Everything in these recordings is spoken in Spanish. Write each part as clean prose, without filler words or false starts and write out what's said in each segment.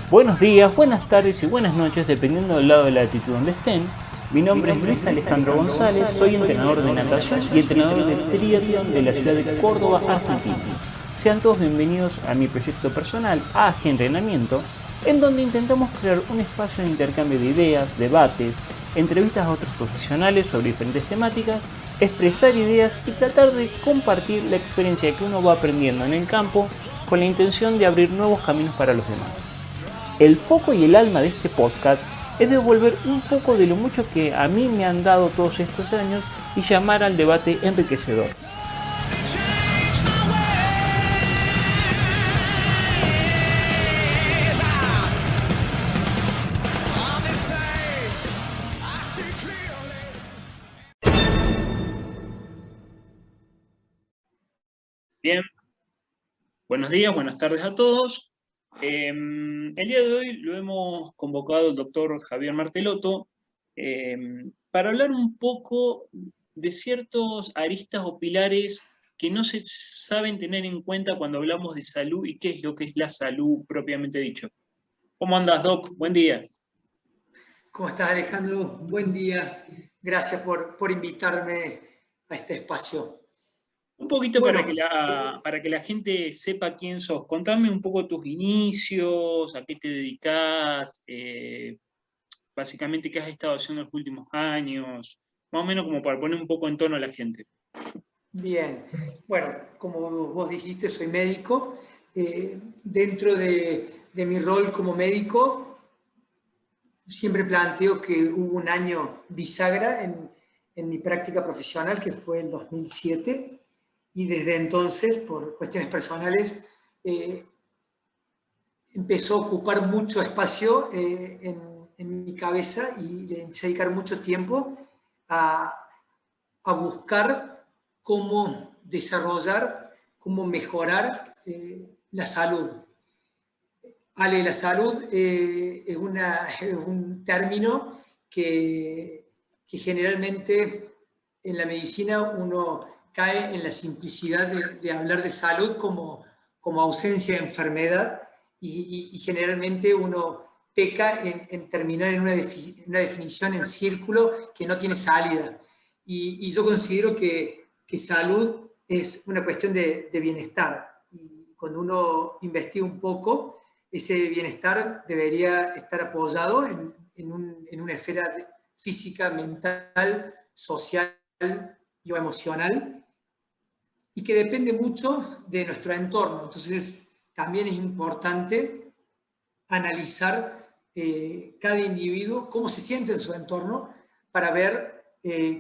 Buenos días, buenas tardes y buenas noches, dependiendo del lado de la latitud donde estén. Mi nombre es Luis Alejandro González, soy entrenador de natación y entrenador de triatlón de la ciudad de Córdoba, Argentina. Sean todos bienvenidos a mi proyecto personal, AG Entrenamiento, en donde intentamos crear un espacio de intercambio de ideas, debates, entrevistas a otros profesionales sobre diferentes temáticas, expresar ideas y tratar de compartir la experiencia que uno va aprendiendo en el campo con la intención de abrir nuevos caminos para los demás. El foco y el alma de este podcast es devolver un poco de lo mucho que a mí me han dado todos estos años y llamar al debate enriquecedor. Bien, buenos días, buenas tardes a todos. El día de hoy lo hemos convocado el doctor Javier Martelotto para hablar un poco de ciertos aristas o pilares que no se saben tener en cuenta cuando hablamos de salud y qué es lo que es la salud propiamente dicho. ¿Cómo andas, Doc? Buen día. ¿Cómo estás, Alejandro? Buen día. Gracias por invitarme a este espacio. Un poquito para que la gente sepa quién sos. Contame un poco tus inicios, a qué te dedicás, básicamente qué has estado haciendo en los últimos años, más o menos como para poner un poco en tono a la gente. Bien. Bueno, como vos dijiste, soy médico. Dentro de mi rol como médico, siempre planteo que hubo un año bisagra en mi práctica profesional, que fue el 2007, y desde entonces, por cuestiones personales, empezó a ocupar mucho espacio en mi cabeza y le empecé a dedicar mucho tiempo a buscar cómo desarrollar, cómo mejorar la salud. Ale, la salud es un término que generalmente en la medicina uno cae en la simplicidad de hablar de salud como ausencia de enfermedad y generalmente uno peca en terminar en una definición en círculo que no tiene salida. Y yo considero que salud es una cuestión de bienestar. Y cuando uno investiga un poco, ese bienestar debería estar apoyado en una esfera física, mental, social y emocional, y que depende mucho de nuestro entorno. Entonces, también es importante analizar cada individuo, cómo se siente en su entorno, para ver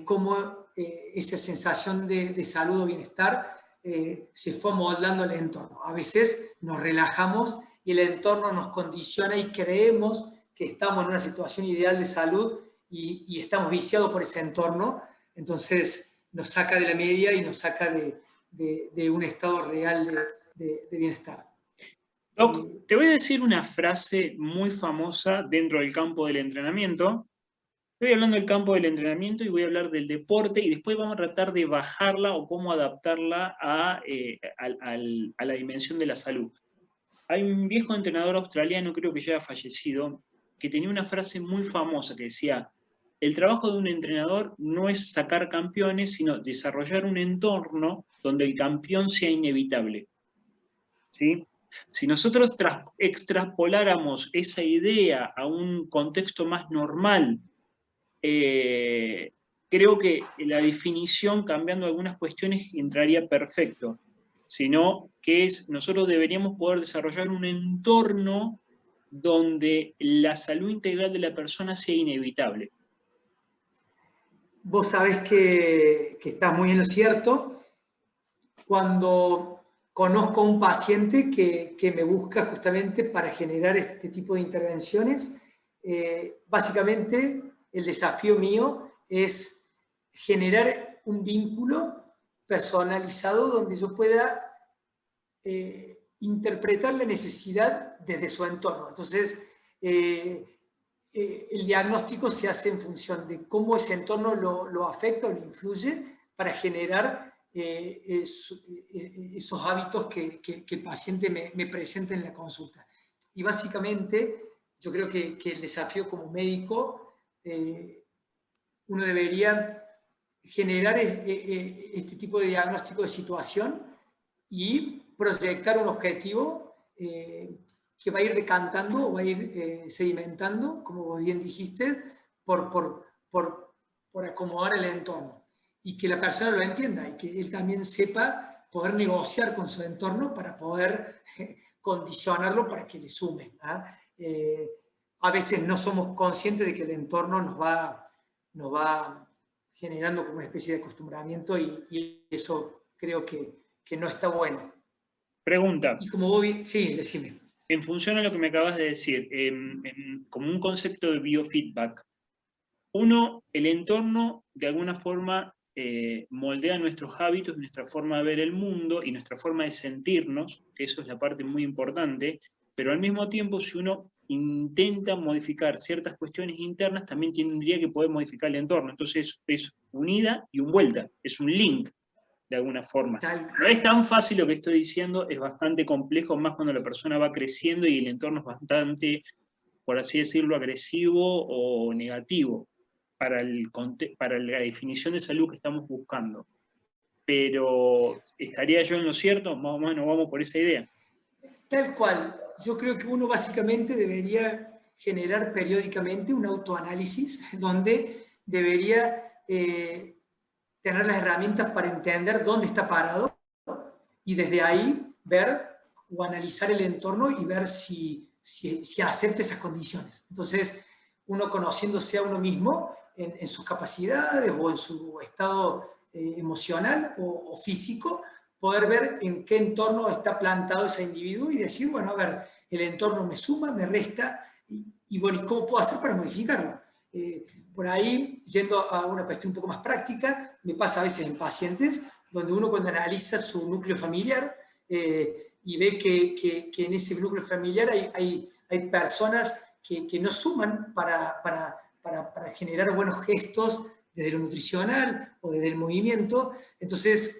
cómo esa sensación de salud o bienestar se fue moldando el entorno. A veces nos relajamos y el entorno nos condiciona y creemos que estamos en una situación ideal de salud y estamos viciados por ese entorno, entonces nos saca de la media y nos saca de un estado real de bienestar. Doc, te voy a decir una frase muy famosa dentro del campo del entrenamiento. Estoy hablando del campo del entrenamiento y voy a hablar del deporte y después vamos a tratar de bajarla o cómo adaptarla a la dimensión de la salud. Hay un viejo entrenador australiano, creo que ya ha fallecido, que tenía una frase muy famosa que decía: el trabajo de un entrenador no es sacar campeones, sino desarrollar un entorno donde el campeón sea inevitable. ¿Sí? Si nosotros extrapoláramos esa idea a un contexto más normal, creo que la definición, cambiando algunas cuestiones, entraría perfecto. Sino que nosotros deberíamos poder desarrollar un entorno donde la salud integral de la persona sea inevitable. Vos sabés que estás muy en lo cierto. Cuando conozco a un paciente que me busca justamente para generar este tipo de intervenciones, básicamente el desafío mío es generar un vínculo personalizado donde yo pueda interpretar la necesidad desde su entorno. Entonces, el diagnóstico se hace en función de cómo ese entorno lo afecta o lo influye para generar esos hábitos que el paciente me presenta en la consulta. Y básicamente yo creo que el desafío como médico, uno debería generar este tipo de diagnóstico de situación y proyectar un objetivo que va a ir decantando o va a ir sedimentando, como bien dijiste, por acomodar el entorno. Y que la persona lo entienda y que él también sepa poder negociar con su entorno para poder condicionarlo para que le sume. A veces no somos conscientes de que el entorno nos va generando como una especie de acostumbramiento y eso creo que no está bueno. Pregunta. Y como vos, sí, decime. En función a lo que me acabas de decir, como un concepto de biofeedback, el entorno de alguna forma moldea nuestros hábitos, nuestra forma de ver el mundo y nuestra forma de sentirnos, que eso es la parte muy importante, pero al mismo tiempo si uno intenta modificar ciertas cuestiones internas, también tendría que poder modificar el entorno. Entonces es unida y un vuelta, es un link de alguna forma. No es tan fácil lo que estoy diciendo, es bastante complejo, más cuando la persona va creciendo y el entorno es bastante, por así decirlo, agresivo o negativo para la definición de salud que estamos buscando. Pero, ¿estaría yo en lo cierto? Más o menos vamos por esa idea. Tal cual. Yo creo que uno básicamente debería generar periódicamente un autoanálisis donde debería tener las herramientas para entender dónde está parado y desde ahí ver o analizar el entorno y ver si acepta esas condiciones. Entonces, uno conociéndose a uno mismo en sus capacidades o en su estado emocional o físico, poder ver en qué entorno está plantado ese individuo y decir, bueno, a ver, el entorno me suma, me resta, y bueno, ¿y cómo puedo hacer para modificarlo? Por ahí, yendo a una cuestión un poco más práctica, me pasa a veces en pacientes, donde uno cuando analiza su núcleo familiar y ve que en ese núcleo familiar hay personas que no suman para generar buenos gestos desde lo nutricional o desde el movimiento, entonces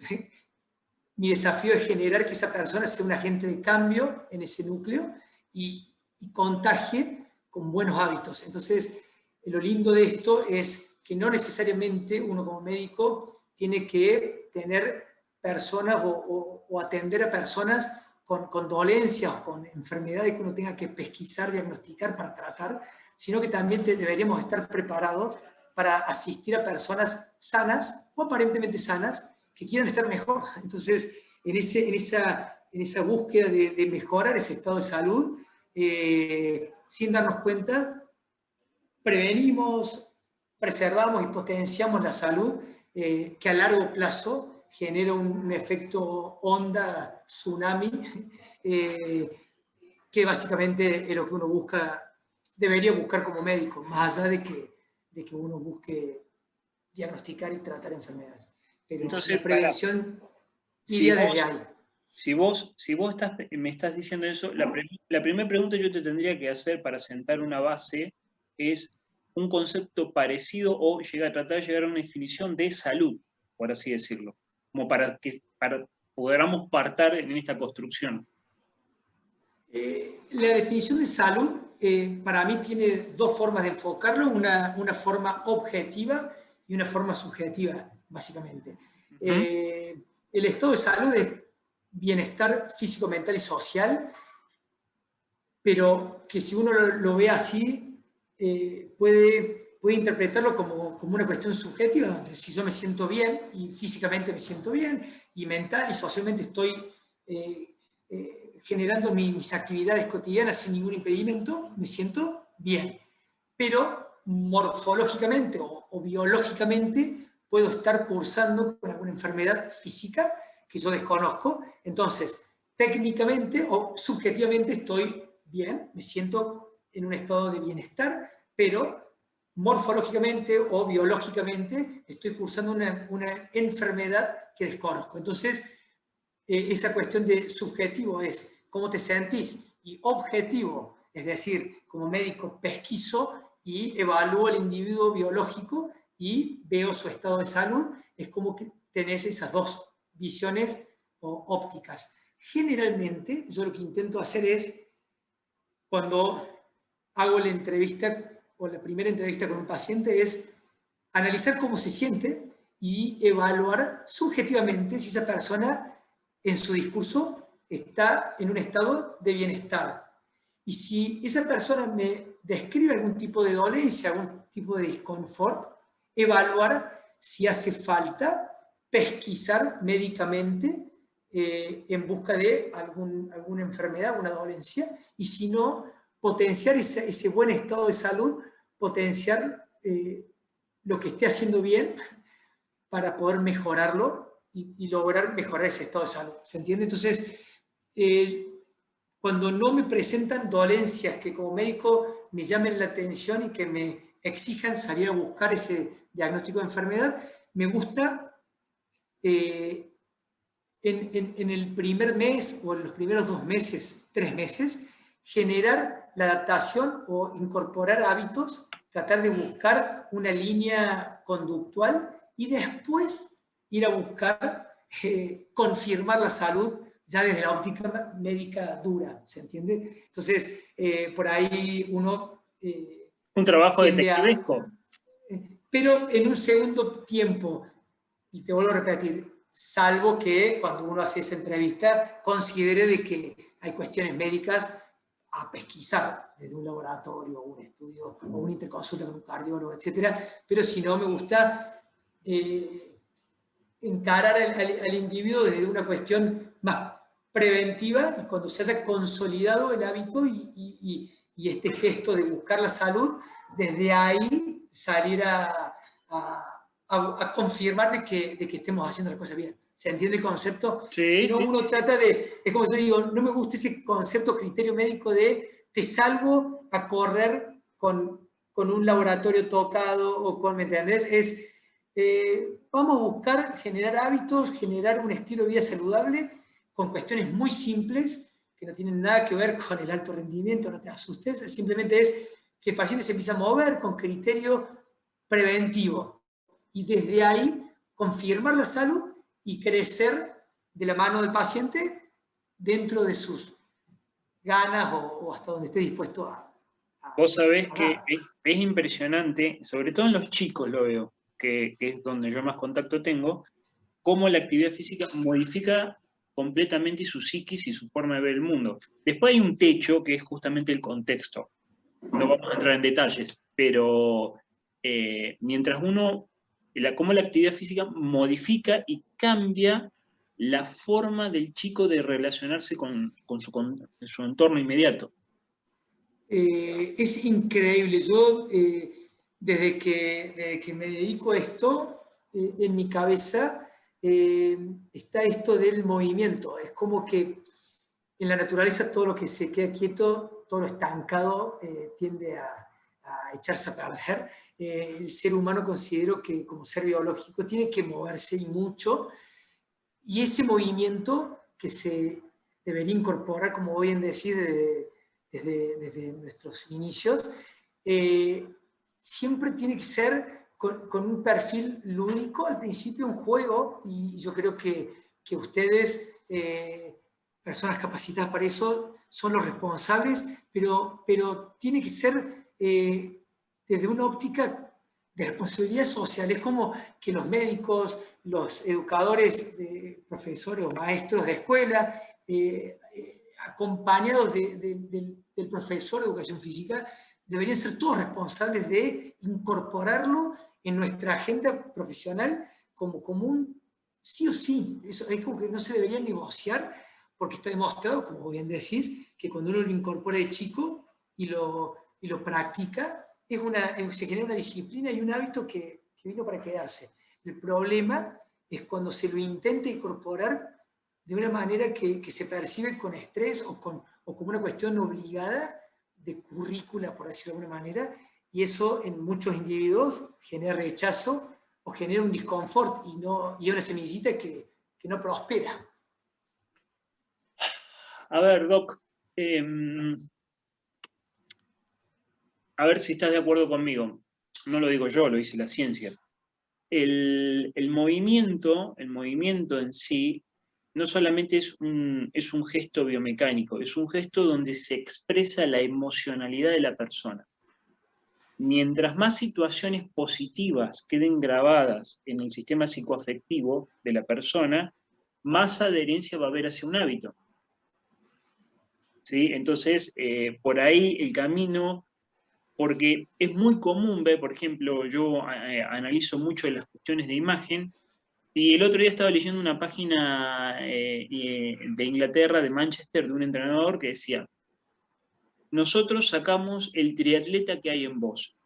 mi desafío es generar que esa persona sea un agente de cambio en ese núcleo y contagie con buenos hábitos. Entonces, lo lindo de esto es que no necesariamente uno como médico tiene que tener personas o atender a personas con dolencias o con enfermedades que uno tenga que pesquisar, diagnosticar para tratar, sino que también deberíamos estar preparados para asistir a personas sanas o aparentemente sanas que quieran estar mejor. Entonces, en esa búsqueda de mejorar ese estado de salud, sin darnos cuenta, prevenimos, preservamos y potenciamos la salud, que a largo plazo genera un efecto onda, tsunami, que básicamente es lo que uno debería buscar como médico, más allá de que uno busque diagnosticar y tratar enfermedades. Pero entonces, la prevención iría desde ahí. Si vos me estás diciendo eso, la primera pregunta yo te tendría que hacer para sentar una base es un concepto parecido o tratar de llegar a una definición de salud, por así decirlo, como para podamos partir en esta construcción. La definición de salud para mí tiene dos formas de enfocarlo, una forma objetiva y una forma subjetiva, básicamente. El estado de salud es bienestar físico, mental y social, pero que si uno lo ve así, puede interpretarlo como una cuestión subjetiva, donde si yo me siento bien, y físicamente me siento bien, y mental y socialmente estoy generando mis actividades cotidianas sin ningún impedimento, me siento bien. Pero morfológicamente o biológicamente puedo estar cursando con alguna enfermedad física que yo desconozco. Entonces, técnicamente o subjetivamente estoy bien, me siento en un estado de bienestar, pero morfológicamente o biológicamente estoy cursando una enfermedad que desconozco. Entonces, esa cuestión de subjetivo es cómo te sentís, y objetivo, es decir, como médico pesquiso y evalúo al individuo biológico y veo su estado de salud, es como que tenés esas dos visiones ópticas. Generalmente, yo lo que intento hacer es, cuando hago la entrevista o la primera entrevista con un paciente es analizar cómo se siente y evaluar subjetivamente si esa persona en su discurso está en un estado de bienestar. Y si esa persona me describe algún tipo de dolencia, algún tipo de disconfort, evaluar si hace falta pesquisar médicamente en busca de alguna enfermedad, alguna dolencia, y si no, potenciar ese buen estado de salud, potenciar lo que esté haciendo bien para poder mejorarlo y lograr mejorar ese estado de salud. ¿Se entiende? Entonces, cuando no me presentan dolencias que como médico me llamen la atención y que me exijan salir a buscar ese diagnóstico de enfermedad, me gusta en el primer mes o en los primeros 2 meses, 3 meses, generar la adaptación o incorporar hábitos, tratar de buscar una línea conductual y después ir a buscar confirmar la salud ya desde la óptica médica dura, ¿se entiende? Entonces, por ahí uno... un trabajo detectivesco. Pero en un segundo tiempo, y te vuelvo a repetir, salvo que cuando uno hace esa entrevista considere de que hay cuestiones médicas a pesquisar desde un laboratorio, un estudio, o una interconsulta con un cardiólogo, etc. Pero si no, me gusta encarar al individuo desde una cuestión más preventiva, y cuando se haya consolidado el hábito y este gesto de buscar la salud, desde ahí salir a confirmar de que estemos haciendo las cosas bien. ¿Se entiende el concepto? Sí, si no, sí, uno sí, trata de, es como yo digo, no me gusta ese concepto criterio médico de te salgo a correr con un laboratorio tocado o con, ¿me entendés? Es, vamos a buscar generar hábitos, generar un estilo de vida saludable con cuestiones muy simples que no tienen nada que ver con el alto rendimiento, no te asustes, simplemente es que el paciente se empieza a mover con criterio preventivo y desde ahí confirmar la salud y crecer de la mano del paciente dentro de sus ganas o hasta donde esté dispuesto a Vos sabés que dar. es impresionante, sobre todo en los chicos lo veo, que es donde yo más contacto tengo, cómo la actividad física modifica completamente su psiquis y su forma de ver el mundo. Después hay un techo que es justamente el contexto. No vamos a entrar en detalles, pero mientras cómo la actividad física modifica y cambia la forma del chico de relacionarse con su entorno inmediato. Es increíble. Yo, desde que me dedico a esto, en mi cabeza está esto del movimiento. Es como que en la naturaleza todo lo que se queda quieto, todo lo estancado, tiende a echarse a perder. El ser humano considero que como ser biológico tiene que moverse y mucho, y ese movimiento que se debería incorporar, como bien decís, desde nuestros inicios, siempre tiene que ser con un perfil lúdico, al principio un juego, y yo creo que ustedes, personas capacitadas para eso, son los responsables, pero tiene que ser desde una óptica de responsabilidad social. Es como que los médicos, los educadores, profesores o maestros de escuela, acompañados del profesor de educación física, deberían ser todos responsables de incorporarlo en nuestra agenda profesional como un sí o sí. Eso es como que no se debería negociar, porque está demostrado, como bien decís, que cuando uno lo incorpora de chico y lo practica, se genera una disciplina y un hábito que vino para quedarse. El problema es cuando se lo intenta incorporar de una manera que se percibe con estrés o como una cuestión obligada de currícula, por decirlo de alguna manera, y eso en muchos individuos genera rechazo o genera un disconfort y una semillita que no prospera. A ver, Doc, a ver si estás de acuerdo conmigo. No lo digo yo, lo dice la ciencia. El movimiento en sí no solamente es un gesto biomecánico, es un gesto donde se expresa la emocionalidad de la persona. Mientras más situaciones positivas queden grabadas en el sistema psicoafectivo de la persona, más adherencia va a haber hacia un hábito. ¿Sí? Entonces, por ahí el camino, porque es muy común ver, por ejemplo, yo analizo mucho las cuestiones de imagen, y el otro día estaba leyendo una página de Inglaterra, de Manchester, de un entrenador que decía: nosotros sacamos el triatleta que hay en vos.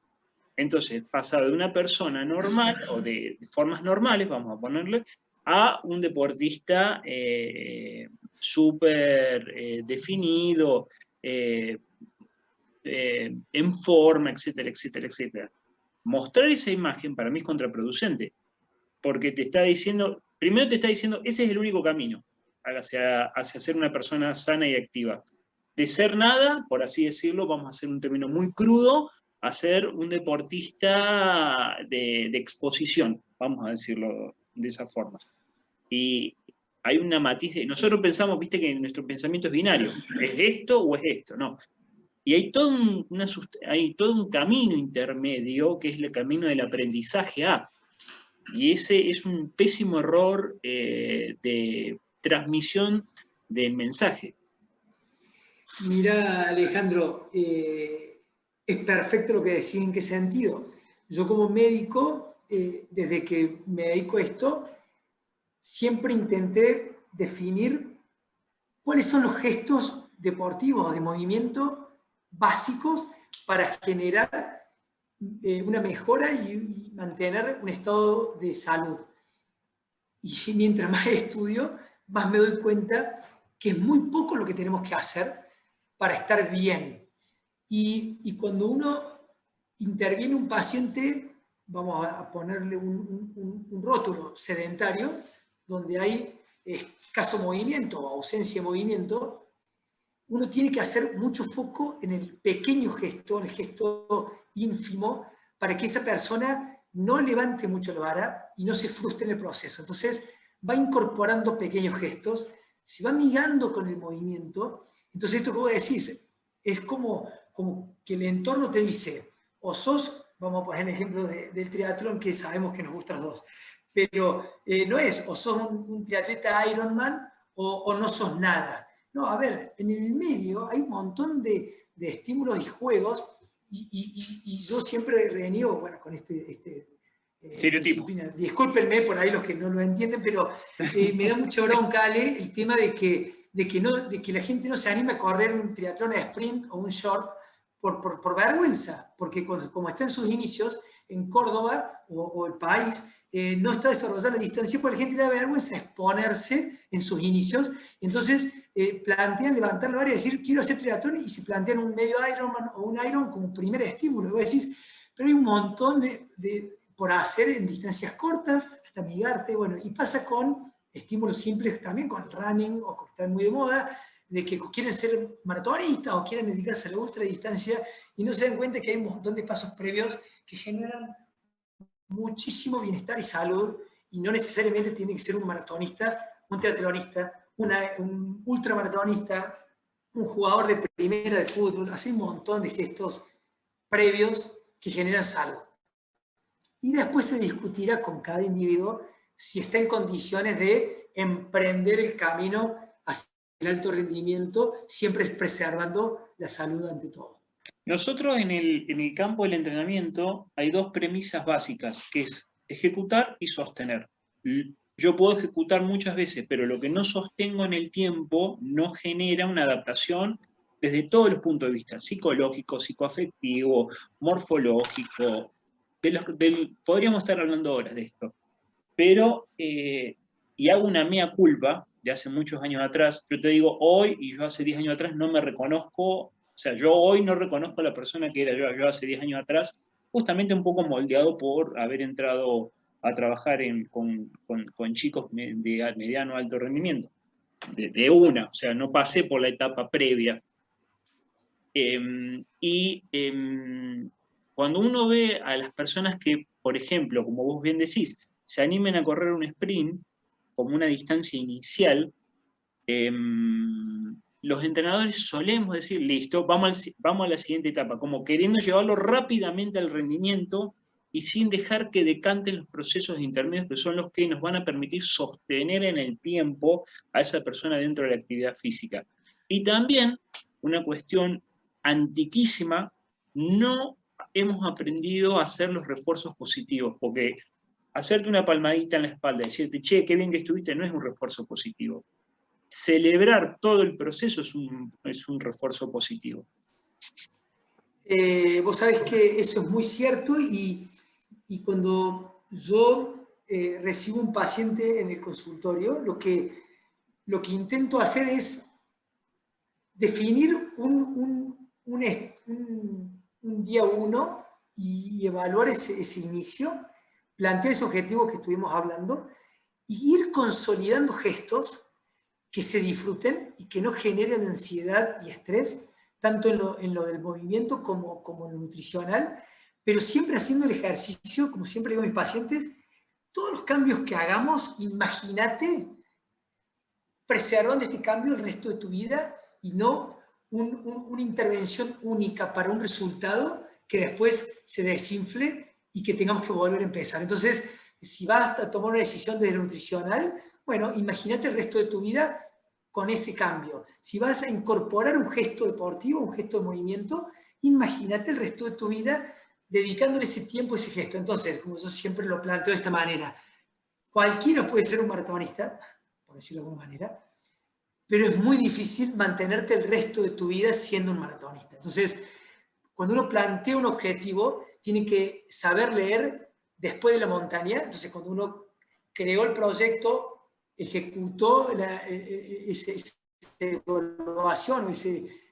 Entonces pasa de una persona normal, o de formas normales, vamos a ponerle, a un deportista súper definido, en forma, etcétera, etcétera, etcétera. Mostrar esa imagen para mí es contraproducente, porque te está diciendo, primero te está diciendo, ese es el único camino hacia ser una persona sana y activa. De ser nada, por así decirlo, vamos a hacer un término muy crudo, a ser un deportista de exposición, vamos a decirlo de esa forma. Y hay una matiz de... Nosotros pensamos, viste, que nuestro pensamiento es binario. ¿Es esto o es esto? No. Y hay todo un camino intermedio, que es el camino del aprendizaje A. Y ese es un pésimo error de transmisión del mensaje. Mira, Alejandro, es perfecto lo que decís. ¿En qué sentido? Yo como médico, desde que me dedico a esto, siempre intenté definir cuáles son los gestos deportivos de movimiento básicos para generar una mejora y mantener un estado de salud. Y mientras más estudio, más me doy cuenta que es muy poco lo que tenemos que hacer para estar bien. Y cuando uno interviene un paciente, vamos a ponerle un rótulo sedentario, donde hay escaso movimiento o ausencia de movimiento, uno tiene que hacer mucho foco en el pequeño gesto, en el gesto ínfimo, para que esa persona no levante mucho la vara y no se frustre en el proceso. Entonces va incorporando pequeños gestos, se va migando con el movimiento. Entonces esto que vos decís, es como que el entorno te dice, o sos, vamos a poner el ejemplo del triatlón, que sabemos que nos gustan los dos, pero no es, o sos un triatleta Ironman o no sos nada. No, a ver, en el medio hay un montón de estímulos y juegos, y yo siempre reniego, bueno, con disciplina. Discúlpenme por ahí los que no lo entienden, pero me da mucha bronca, Ale, el tema de que la gente no se anime a correr un triatlón a sprint o un short por vergüenza, porque como está en sus inicios, en Córdoba o el país, no está desarrollada la distancia, porque la gente le da vergüenza exponerse en sus inicios. Entonces plantean levantar la vara y decir, quiero hacer triatlón, y se plantean un medio Ironman o un Iron como primer estímulo. Y vos decís, pero hay un montón por hacer en distancias cortas, hasta migarte, bueno, y pasa con estímulos simples también, con el running, o que están muy de moda, de que quieren ser maratonistas o quieren dedicarse a la ultradistancia y no se dan cuenta que hay un montón de pasos previos que generan muchísimo bienestar y salud, y no necesariamente tiene que ser un maratonista, un triatlonista, un ultramaratonista, un jugador de primera de fútbol. Hace un montón de gestos previos que generan salud. Y después se discutirá con cada individuo si está en condiciones de emprender el camino hacia el alto rendimiento, siempre preservando la salud ante todo. Nosotros en el campo del entrenamiento hay dos premisas básicas, que es ejecutar y sostener. Yo puedo ejecutar muchas veces, pero lo que no sostengo en el tiempo no genera una adaptación desde todos los puntos de vista, psicológico, psicoafectivo, morfológico. Podríamos estar hablando horas de esto. Pero, y hago una mea culpa de hace muchos años atrás, yo te digo hoy, y yo hace 10 años atrás no me reconozco. O sea, yo hoy no reconozco a la persona que era yo hace 10 años atrás, justamente un poco moldeado por haber entrado a trabajar con chicos de mediano alto rendimiento. O sea, no pasé por la etapa previa. Cuando uno ve a las personas que, por ejemplo, como vos bien decís, se animen a correr un sprint como una distancia inicial, los entrenadores solemos decir, listo, vamos a la siguiente etapa, como queriendo llevarlo rápidamente al rendimiento y sin dejar que decanten los procesos intermedios que son los que nos van a permitir sostener en el tiempo a esa persona dentro de la actividad física. Y también una cuestión antiquísima, no hemos aprendido a hacer los refuerzos positivos, porque hacerte una palmadita en la espalda y decirte, che, qué bien que estuviste, no es un refuerzo positivo. Celebrar todo el proceso es un refuerzo positivo. Vos sabés que eso es muy cierto y cuando yo recibo un paciente en el consultorio, lo que intento hacer es definir un día 1 y evaluar ese inicio, plantear ese objetivo que estuvimos hablando y ir consolidando gestos que se disfruten y que no generen ansiedad y estrés, tanto en lo del movimiento como en lo nutricional, pero siempre haciendo el ejercicio, como siempre digo a mis pacientes, todos los cambios que hagamos, imagínate preservando este cambio el resto de tu vida y no una intervención única para un resultado que después se desinfle y que tengamos que volver a empezar. Entonces, si vas a tomar una decisión desde lo nutricional, bueno, imagínate el resto de tu vida con ese cambio. Si vas a incorporar un gesto deportivo, un gesto de movimiento, imagínate el resto de tu vida dedicándole ese tiempo a ese gesto. Entonces, como yo siempre lo planteo de esta manera, cualquiera puede ser un maratonista, por decirlo de alguna manera, pero es muy difícil mantenerte el resto de tu vida siendo un maratonista. Entonces, cuando uno plantea un objetivo, tiene que saber leer después de la montaña. Entonces, cuando uno creó el proyecto, ejecutó esa evaluación,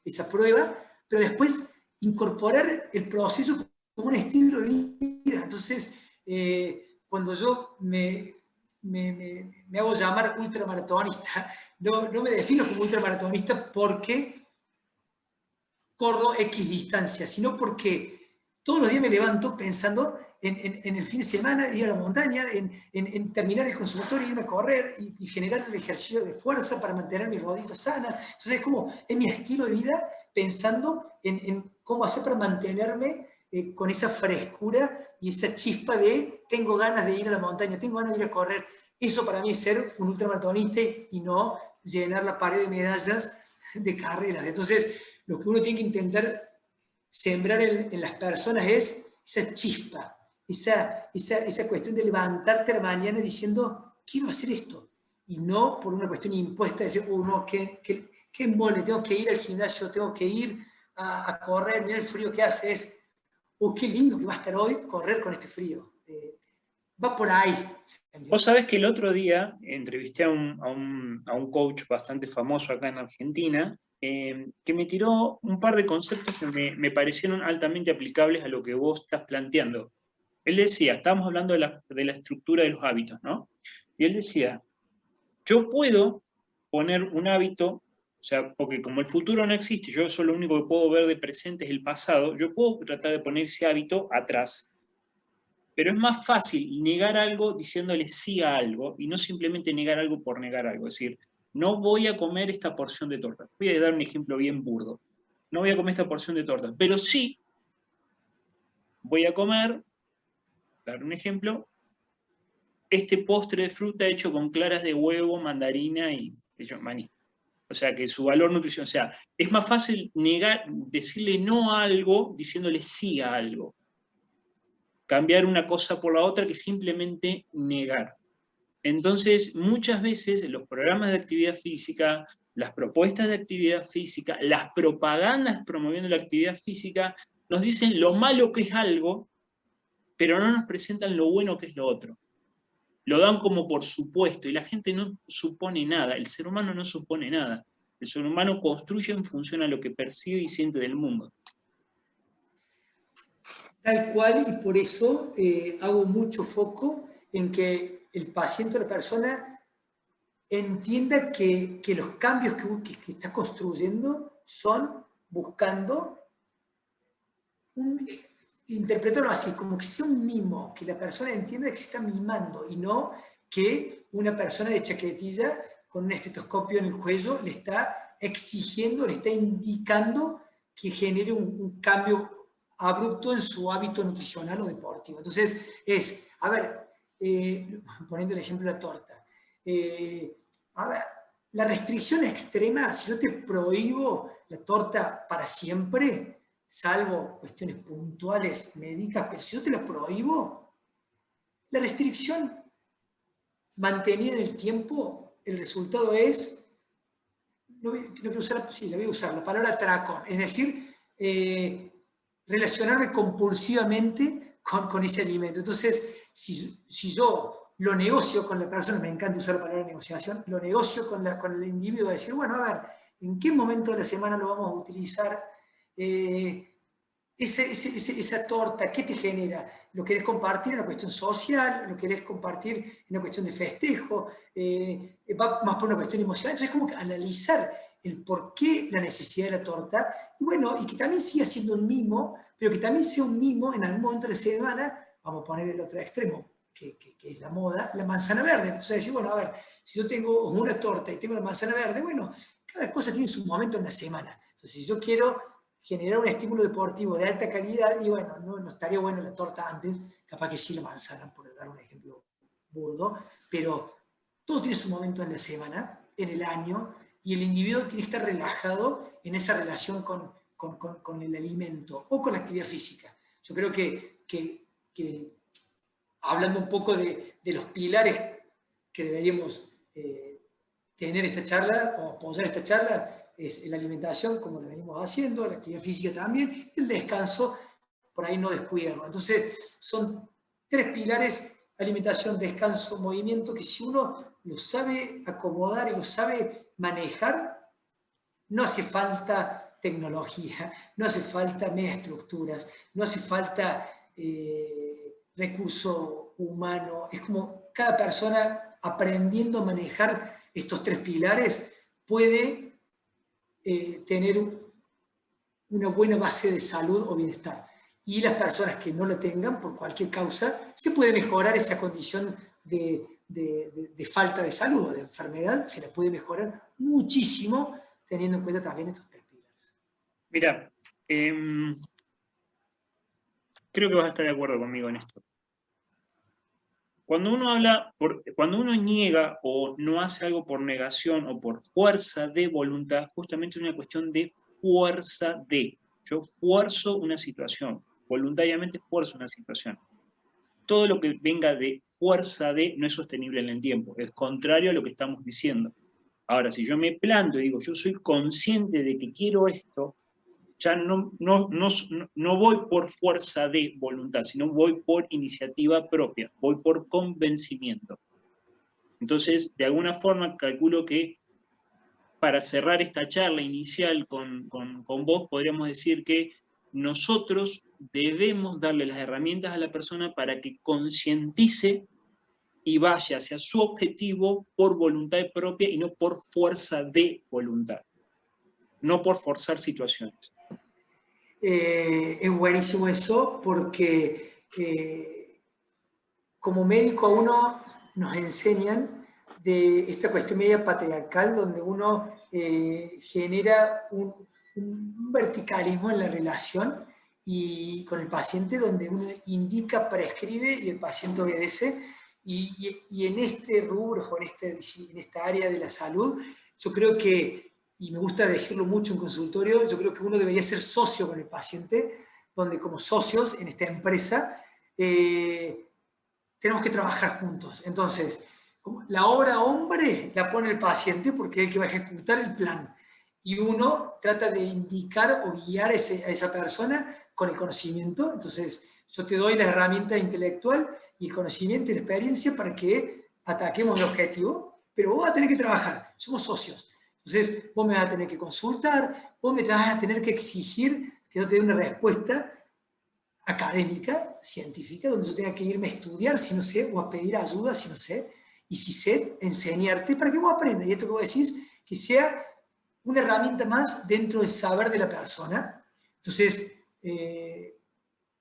esa prueba, pero después incorporar el proceso como un estilo de vida. Entonces, cuando yo me hago llamar ultramaratonista, no me defino como ultramaratonista porque corro X distancia, sino porque todos los días me levanto pensando en el fin de semana, ir a la montaña, en terminar el consultorio, irme a correr y generar el ejercicio de fuerza para mantener mis rodillas sanas. Entonces es como, es mi estilo de vida pensando en cómo hacer para mantenerme con esa frescura y esa chispa de tengo ganas de ir a la montaña, tengo ganas de ir a correr. Eso para mí es ser un ultramaratonista y no llenar la pared de medallas de carreras. Entonces, lo que uno tiene que intentar sembrar en las personas es esa chispa, esa cuestión de levantarte a la mañana diciendo, quiero hacer esto, y no por una cuestión impuesta de decir, no, qué embole, tengo que ir al gimnasio, tengo que ir a correr, mira el frío que hace, qué lindo que va a estar hoy correr con este frío. Va por ahí. Vos sabés que el otro día entrevisté a un coach bastante famoso acá en Argentina, que me tiró un par de conceptos que me parecieron altamente aplicables a lo que vos estás planteando. Él decía, estábamos hablando de la estructura de los hábitos, ¿no? Y él decía, yo puedo poner un hábito, o sea, porque como el futuro no existe, yo solo lo único que puedo ver de presente es el pasado, yo puedo tratar de poner ese hábito atrás. Pero es más fácil negar algo diciéndole sí a algo y no simplemente negar algo por negar algo. Es decir, no voy a comer esta porción de torta. Voy a dar un ejemplo bien burdo. No voy a comer esta porción de torta, pero sí voy a comer, dar un ejemplo, este postre de fruta hecho con claras de huevo, mandarina y maní. O sea, que su valor nutricional, o sea, es más fácil decirle no a algo diciéndole sí a algo. Cambiar una cosa por la otra que simplemente negar. Entonces, muchas veces los programas de actividad física, las propuestas de actividad física, las propagandas promoviendo la actividad física, nos dicen lo malo que es algo, pero no nos presentan lo bueno que es lo otro. Lo dan como por supuesto, y la gente no supone nada, el ser humano no supone nada. El ser humano construye en función a lo que percibe y siente del mundo. Tal cual, y por eso hago mucho foco en que el paciente o la persona entienda que los cambios que está construyendo son buscando interpretarlo así, como que sea un mimo, que la persona entienda que se está mimando y no que una persona de chaquetilla con un estetoscopio en el cuello, le está exigiendo, le está indicando que genere un cambio abrupto en su hábito nutricional o deportivo. Entonces, a ver, poniendo el ejemplo de la torta, a ver, la restricción extrema, si yo te prohíbo la torta para siempre, salvo cuestiones puntuales médicas, pero si yo te la prohíbo, la restricción mantenida en el tiempo, el resultado es, no quiero usar, sí, la voy a usar, la palabra atracón, es decir, relacionarme compulsivamente con ese alimento. Entonces, si yo lo negocio con la persona, me encanta usar la palabra negociación, lo negocio con el individuo, decir, bueno, a ver, ¿en qué momento de la semana lo vamos a utilizar? Esa torta, ¿qué te genera? ¿Lo querés compartir en una cuestión social? ¿Lo querés compartir en una cuestión de festejo? ¿Va más por una cuestión emocional? Entonces es como que analizar el por qué la necesidad de la torta, y bueno, y que también siga siendo un mimo, pero que también sea un mimo en algún momento de la semana, vamos a poner el otro extremo, que es la moda, la manzana verde. Entonces decir, bueno, a ver, si yo tengo una torta y tengo la manzana verde, bueno, cada cosa tiene su momento en la semana. Entonces, si yo quiero generar un estímulo deportivo de alta calidad, y bueno, no estaría bueno la torta antes, capaz que sí la manzana, por dar un ejemplo burdo, pero todo tiene su momento en la semana, en el año, y el individuo tiene que estar relajado en esa relación con el alimento o con la actividad física. Yo creo que hablando un poco de los pilares que deberíamos tener esta charla, o apoyar esta charla, es la alimentación, como lo venimos haciendo, la actividad física también, y el descanso, por ahí no descuidarlo. Entonces, son 3 pilares: alimentación, descanso, movimiento, que si uno lo sabe acomodar y lo sabe manejar, no hace falta tecnología, no hace falta megaestructuras, no hace falta recurso humano. Es como cada persona aprendiendo a manejar estos 3 pilares puede tener una buena base de salud o bienestar. Y las personas que no lo tengan, por cualquier causa, se puede mejorar esa condición de falta de salud o de enfermedad, se la puede mejorar muchísimo teniendo en cuenta también estos 3 pilares. Mira, creo que vas a estar de acuerdo conmigo en esto. Cuando uno niega o no hace algo por negación o por fuerza de voluntad, justamente es una cuestión de fuerza de. Yo fuerzo una situación, voluntariamente fuerzo una situación. Todo lo que venga de fuerza de no es sostenible en el tiempo, es contrario a lo que estamos diciendo. Ahora, si yo me planto y digo, yo soy consciente de que quiero esto, ya no voy por fuerza de voluntad, sino voy por iniciativa propia, voy por convencimiento. Entonces, de alguna forma, calculo que para cerrar esta charla inicial con vos, podríamos decir que nosotros debemos darle las herramientas a la persona para que concientice y vaya hacia su objetivo por voluntad propia y no por fuerza de voluntad, no por forzar situaciones. Es buenísimo eso porque como médico a uno nos enseñan de esta cuestión media patriarcal donde uno genera un verticalismo en la relación y con el paciente, donde uno indica, prescribe y el paciente obedece. Y en este rubro, o en esta área de la salud, yo creo que, y me gusta decirlo mucho en consultorio, yo creo que uno debería ser socio con el paciente, donde como socios en esta empresa tenemos que trabajar juntos. Entonces, la obra hombre la pone el paciente porque es el que va a ejecutar el plan. Y uno trata de indicar o guiar a esa persona con el conocimiento. Entonces, yo te doy la herramienta intelectual y el conocimiento y la experiencia para que ataquemos el objetivo, pero vos vas a tener que trabajar, somos socios. Entonces, vos me vas a tener que consultar, vos me vas a tener que exigir que yo te dé una respuesta académica, científica, donde yo tenga que irme a estudiar si no sé, o a pedir ayuda si no sé, y si sé, enseñarte para que vos aprendas. Y esto que vos decís, que sea una herramienta más dentro del saber de la persona. Entonces,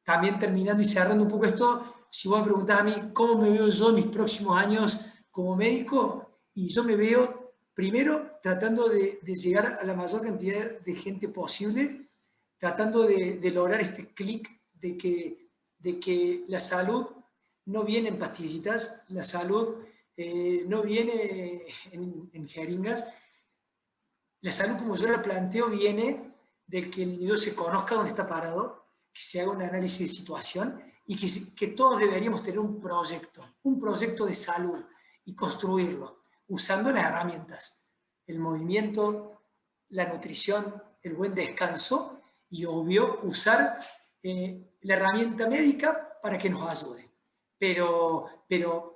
también terminando y cerrando un poco esto, si vos me preguntás a mí cómo me veo yo en mis próximos años como médico, y yo me veo Primero, tratando de llegar a la mayor cantidad de gente posible, tratando de lograr este clic de que la salud no viene en pastillitas, la salud no viene en jeringas. La salud, como yo la planteo, viene del que el individuo se conozca dónde está parado, que se haga un análisis de situación y que todos deberíamos tener un proyecto de salud y construirlo, usando las herramientas, el movimiento, la nutrición, el buen descanso y, obvio, usar la herramienta médica para que nos ayude. Pero yo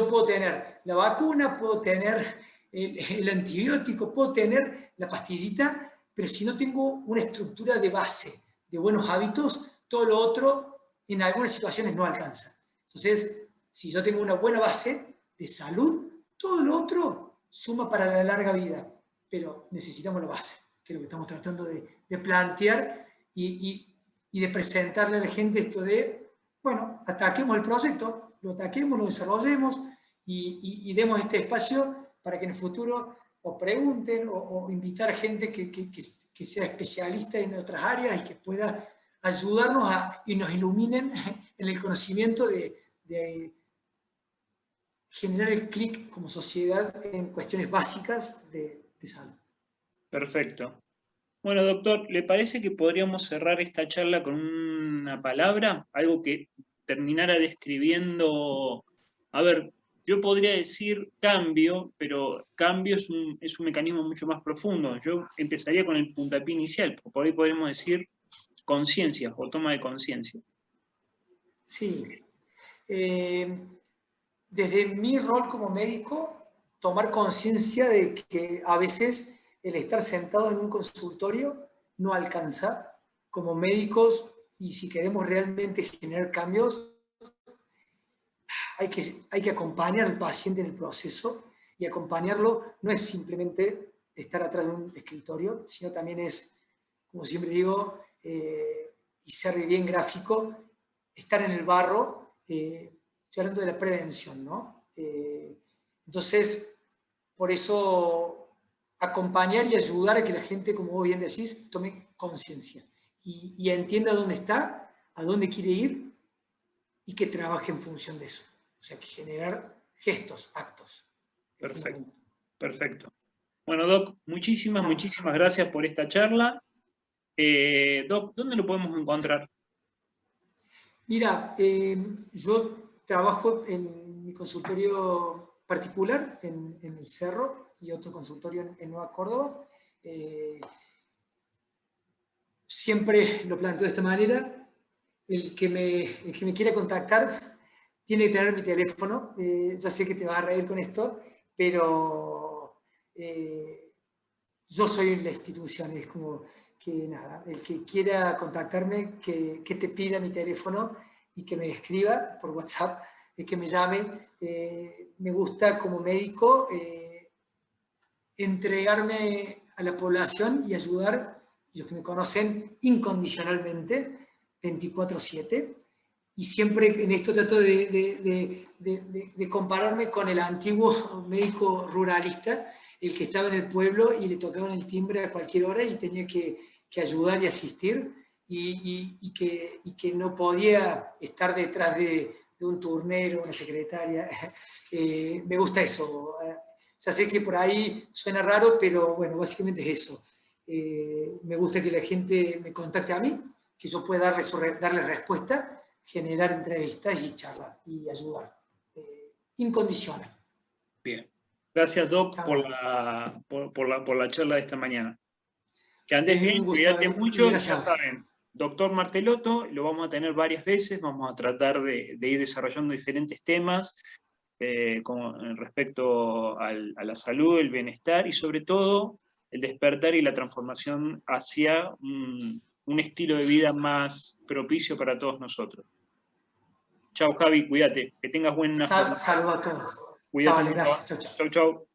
puedo tener la vacuna, puedo tener el antibiótico, puedo tener la pastillita, pero si no tengo una estructura de base, de buenos hábitos, todo lo otro en algunas situaciones no alcanza. Entonces, si yo tengo una buena base de salud, todo lo otro suma para la larga vida, pero necesitamos la base, que es lo que estamos tratando de plantear y de presentarle a la gente esto de, bueno, ataquemos el proyecto, lo ataquemos, lo desarrollemos y demos este espacio para que en el futuro o pregunten o invitar a gente que sea especialista en otras áreas y que pueda ayudarnos y nos iluminen en el conocimiento de generar el clic como sociedad en cuestiones básicas de salud. Perfecto. Bueno, doctor, ¿le parece que podríamos cerrar esta charla con una palabra? Algo que terminara describiendo, a ver, yo podría decir cambio, pero cambio es un mecanismo mucho más profundo. Yo empezaría con el puntapié inicial, por ahí podríamos decir conciencia o toma de conciencia. Sí. Desde mi rol como médico, tomar conciencia de que a veces el estar sentado en un consultorio no alcanza. Como médicos, y si queremos realmente generar cambios, hay que acompañar al paciente en el proceso, y acompañarlo no es simplemente estar atrás de un escritorio, sino también es, como siempre digo, y ser bien gráfico, estar en el barro. Estoy hablando de la prevención, ¿no? Entonces, por eso acompañar y ayudar a que la gente, como vos bien decís, tome conciencia y entienda dónde está, a dónde quiere ir y que trabaje en función de eso. O sea, que generar gestos, actos. Perfecto, perfecto. Bueno, Doc, muchísimas gracias por esta charla. Doc, ¿dónde lo podemos encontrar? Mira, yo trabajo en mi consultorio particular en el Cerro y otro consultorio en Nueva Córdoba. Siempre lo planteo de esta manera. El que me quiera contactar tiene que tener mi teléfono. Ya sé que te vas a reír con esto, pero yo soy la institución. Es como que nada, el que quiera contactarme, que te pida mi teléfono y que me escriba por WhatsApp, que me llame. Me gusta como médico entregarme a la población y ayudar, los que me conocen, incondicionalmente, 24/7. Y siempre en esto trato de compararme con el antiguo médico ruralista, el que estaba en el pueblo y le tocaban el timbre a cualquier hora y tenía que ayudar y asistir, y que no podía estar detrás de un turnero, una secretaria. Me gusta eso. Ya sé que por ahí suena raro, pero bueno, básicamente es eso. Me gusta que la gente me contacte a mí, que yo pueda darle respuesta, generar entrevistas y charlar y ayudar. Incondicional. Bien. Gracias, Doc, por la charla de esta mañana. Que andes bien, cuídate mucho, ya saben. Doctor Martelotto, lo vamos a tener varias veces, vamos a tratar de ir desarrollando diferentes temas con respecto a la salud, el bienestar y sobre todo el despertar y la transformación hacia un estilo de vida más propicio para todos nosotros. Chao, Javi, cuídate, que tengas buena jornada. Saludos a todos. Cuídate. Chao, gracias. Chau, chau.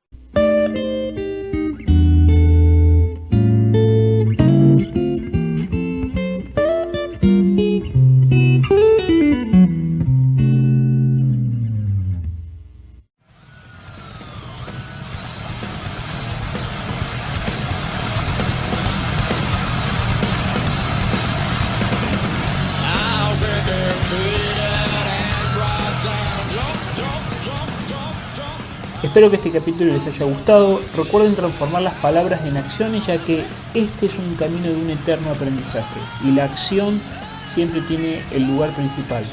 Espero que este capítulo les haya gustado. Recuerden transformar las palabras en acciones, ya que este es un camino de un eterno aprendizaje y la acción siempre tiene el lugar principal.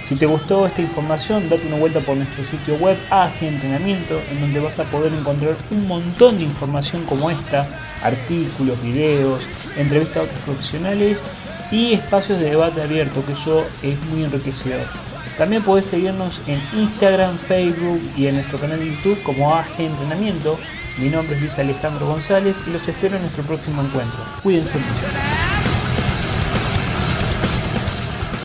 Si te gustó esta información, date una vuelta por nuestro sitio web AG Entrenamiento, en donde vas a poder encontrar un montón de información como esta, artículos, videos, entrevistas a otros profesionales y espacios de debate abierto, que eso es muy enriquecedor. También podés seguirnos en Instagram, Facebook y en nuestro canal de YouTube como AG Entrenamiento. Mi nombre es Luis Alejandro González y los espero en nuestro próximo encuentro. Cuídense mucho.